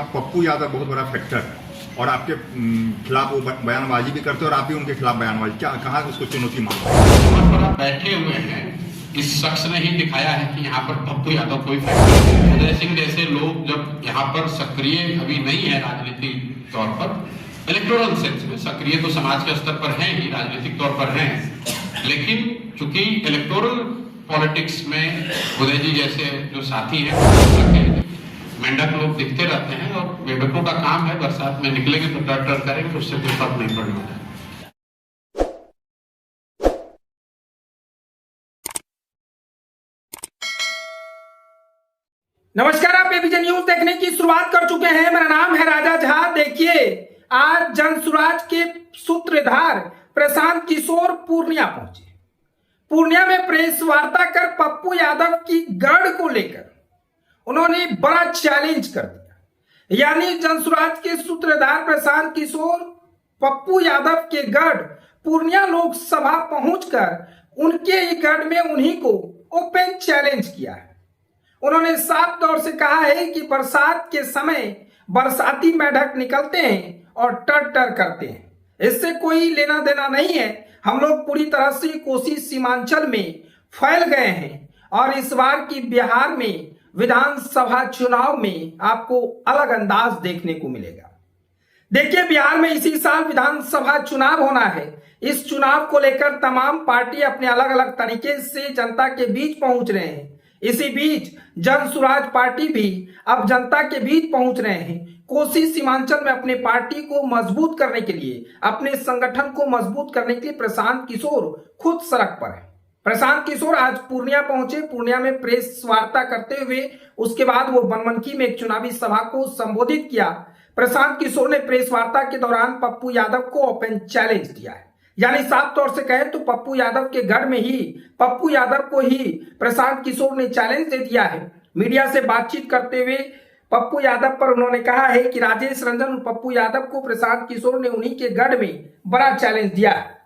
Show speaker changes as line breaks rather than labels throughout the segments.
यहाँ पप्पू यादव बहुत बड़ा फैक्टर है और आपके खिलाफ वो बयानबाजी भी करते हैं और आप भी उनके खिलाफ बयानबाजी, क्या कहाँ उसको चुनौती मांगते हैं?
बैठे हुए हैं, इस शख्स ने ही दिखाया है कि यहाँ पर पप्पू यादव कोई फैक्टर नहीं। उदय सिंह जैसे लोग जब यहाँ पर सक्रिय अभी नहीं है राजनीतिक तौर पर, इलेक्टोरल सेंस में सक्रिय तो समाज के स्तर पर हैं ही, राजनीतिक तौर पर हैं, लेकिन चूंकि इलेक्टोरल पॉलिटिक्स में उदय जी जैसे जो साथी हैं मेंढक लोग दिखते रहते हैं और मेंढकों का काम है बरसात में निकलेंगे तो डर डर करेंगे, उससे कोई फर्क नहीं पड़ने वाला।
नमस्कार, आप एबीपी न्यूज देखने की शुरुआत कर चुके हैं। मेरा नाम है राजा झा। देखिए, आज जनसुराज के सूत्रधार प्रशांत किशोर पूर्णिया पहुंचे। पूर्णिया में प्रेस वार्ता कर पप्पू यादव की गढ़ को लेकर उन्होंने बड़ा चैलेंज कर दिया। यानी जनसुराज के सूत्रधार प्रशांत किशोर पप्पू यादव के गढ़ पूर्णिया लोकसभा पहुंचकर उनके ही गढ़ में उन्हीं को ओपन चैलेंज किया है। उन्होंने साफ तौर से कहा है कि बरसात के समय बरसाती मेढक निकलते हैं और टर टर करते हैं, इससे कोई लेना देना नहीं है। हम लोग पूरी तरह से कोसी सीमांचल में फैल गए हैं और इस बार की बिहार में विधानसभा चुनाव में आपको अलग अंदाज देखने को मिलेगा। देखिए, बिहार में इसी साल विधानसभा चुनाव होना है। इस चुनाव को लेकर तमाम पार्टी अपने अलग अलग तरीके से जनता के बीच पहुंच रहे हैं। इसी बीच जनसुराज पार्टी भी अब जनता के बीच पहुंच रहे हैं। कोसी सीमांचल में अपने पार्टी को मजबूत करने के लिए, अपने संगठन को मजबूत करने के लिए प्रशांत किशोर खुद सड़क पर है। प्रशांत किशोर आज पूर्णिया पहुंचे। पूर्णिया में प्रेस वार्ता करते हुए उसके बाद वो बनमनखी में एक चुनावी सभा को संबोधित किया। प्रशांत किशोर ने प्रेस वार्ता के दौरान पप्पू यादव को ओपन चैलेंज दिया है। यानी साफ तौर से कहें तो पप्पू यादव के गढ़ में ही पप्पू यादव को ही प्रशांत किशोर ने चैलेंज दे दिया है। मीडिया से बातचीत करते हुए पप्पू यादव पर उन्होंने कहा है कि राजेश रंजन पप्पू यादव को प्रशांत किशोर ने उन्हीं के गढ़ में बड़ा चैलेंज दिया है।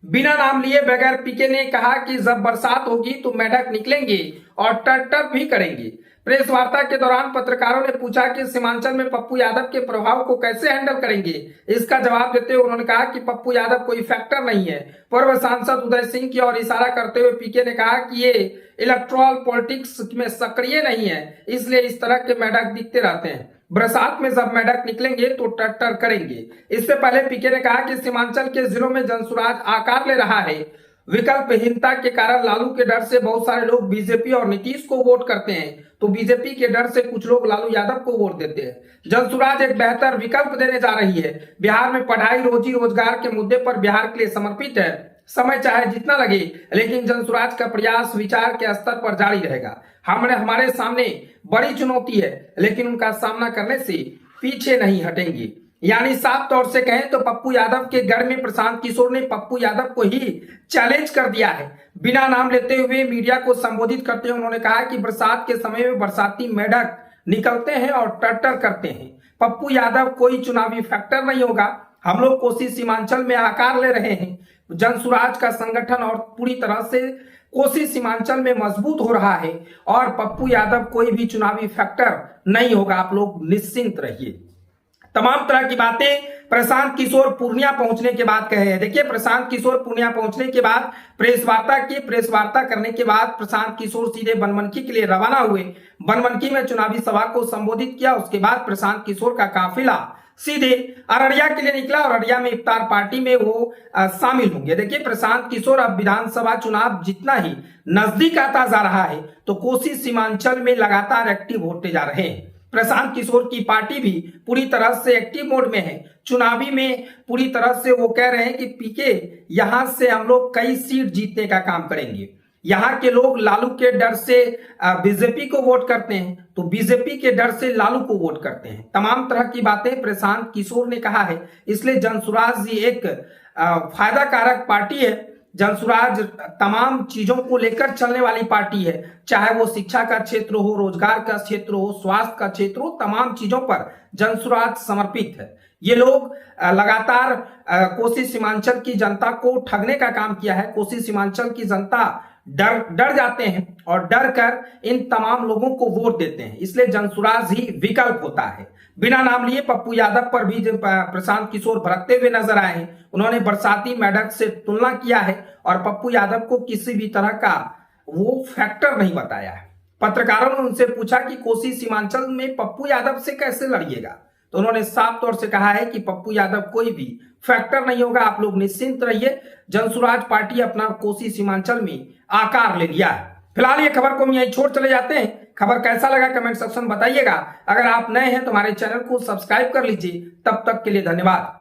बिना नाम लिए बगैर पीके ने कहा कि जब बरसात होगी तो मेढक निकलेंगे और टर भी करेंगे। प्रेस वार्ता के दौरान पत्रकारों ने पूछा कि सीमांचल में पप्पू यादव के प्रभाव को कैसे हैंडल करेंगे। इसका जवाब देते हुए उन्होंने कहा कि पप्पू यादव कोई फैक्टर नहीं है। पूर्व सांसद उदय सिंह की ओर इशारा करते हुए पीके ने कहा कि ये इलेक्टोरल पॉलिटिक्स में सक्रिय नहीं है, इसलिए इस तरह के मेढक दिखते रहते हैं। बरसात में जब मेढक निकलेंगे तो टर करेंगे। इससे पहले पीके ने कहा कि सीमांचल के जिलों में जनसुराज आकार ले रहा है। विकल्पहीनता के कारण लालू के डर से बहुत सारे लोग बीजेपी और नीतीश को वोट करते हैं, तो बीजेपी के डर से कुछ लोग लालू यादव को वोट देते हैं। जनसुराज एक बेहतर विकल्प देने जा रही है। बिहार में पढ़ाई, रोजी रोजगार के मुद्दे पर बिहार के लिए समर्पित है। समय चाहे जितना लगे, लेकिन जनसुराज का प्रयास विचार के स्तर पर जारी रहेगा। हमारे सामने बड़ी चुनौती है, लेकिन उनका सामना करने से पीछे नहीं हटेंगे। यानी साफ तौर से कहें तो पप्पू यादव के गढ़ में प्रशांत किशोर ने पप्पू यादव को ही चैलेंज कर दिया है। बिना नाम लेते हुए मीडिया को संबोधित करते हुए उन्होंने कहा कि बरसात के समय में बरसाती मेढक निकलते हैं और टर करते हैं। पप्पू यादव कोई चुनावी फैक्टर नहीं होगा। हम लोग कोसी सीमांचल में आकार ले रहे हैं। जनसुराज का संगठन और पूरी तरह से कोसी सीमांचल में मजबूत हो रहा है और पप्पू यादव कोई भी चुनावी फैक्टर नहीं होगा। आप लोग निश्चिंत रहिए। तमाम तरह की बातें प्रशांत किशोर पूर्णिया पहुंचने के बाद कहे हैं। देखिए, प्रशांत किशोर पूर्णिया पहुंचने के बाद प्रेस वार्ता की। प्रेस वार्ता करने के बाद प्रशांत किशोर सीधे बनमनखी के लिए रवाना हुए। बनमनखी में चुनावी सभा को संबोधित किया। उसके बाद प्रशांत किशोर का काफिला सीधे अररिया के लिए निकला और अररिया में इफ्तार पार्टी में वो शामिल होंगे। देखिए, प्रशांत किशोर अब विधानसभा चुनाव जितना ही नजदीक आता जा रहा है तो कोसी सीमांचल में लगातार एक्टिव होते जा रहे हैं। प्रशांत किशोर की पार्टी भी पूरी तरह से एक्टिव मोड में है। चुनावी में पूरी तरह से वो कह रहे हैं कि पीके, यहां से हम लोग कई सीट जीतने का काम करेंगे। यहाँ के लोग लालू के डर से बीजेपी को वोट करते हैं, तो बीजेपी के डर से लालू को वोट करते हैं। तमाम तरह की बातें प्रशांत किशोर ने कहा है। इसलिए जनसुराज जी एक फायदा कारक पार्टी है। जनसुराज तमाम चीजों को लेकर चलने वाली पार्टी है, चाहे वो शिक्षा का क्षेत्र हो, रोजगार का क्षेत्र हो, स्वास्थ्य का क्षेत्र हो, तमाम चीजों पर जनसुराज समर्पित है। ये लोग लगातार कोसी सीमांचल की जनता को ठगने का काम किया है। कोसी सीमांचल की जनता डर जाते हैं और डर कर इन तमाम लोगों को वोट देते हैं। इसलिए जनसुराज ही विकल्प होता है। बिना नाम लिए पप्पू यादव पर भी प्रशांत किशोर भड़कते हुए नजर आए हैं। उन्होंने बरसाती मेढक से तुलना किया है और पप्पू यादव को किसी भी तरह का वो फैक्टर नहीं बताया है। पत्रकारों ने उनसे पूछा कि कोसी सीमांचल में पप्पू यादव से कैसे लड़िएगा, तो उन्होंने साफ तौर से कहा है कि पप्पू यादव कोई भी फैक्टर नहीं होगा, आप लोग निश्चिंत रहिए। जनसुराज पार्टी अपना कोसी सीमांचल में आकार ले लिया है। फिलहाल ये खबर को हम यहीं छोड़ चले जाते हैं। खबर कैसा लगा कमेंट सेक्शन में बताइएगा। अगर आप नए हैं तो हमारे चैनल को सब्सक्राइब कर लीजिए। तब तक के लिए धन्यवाद।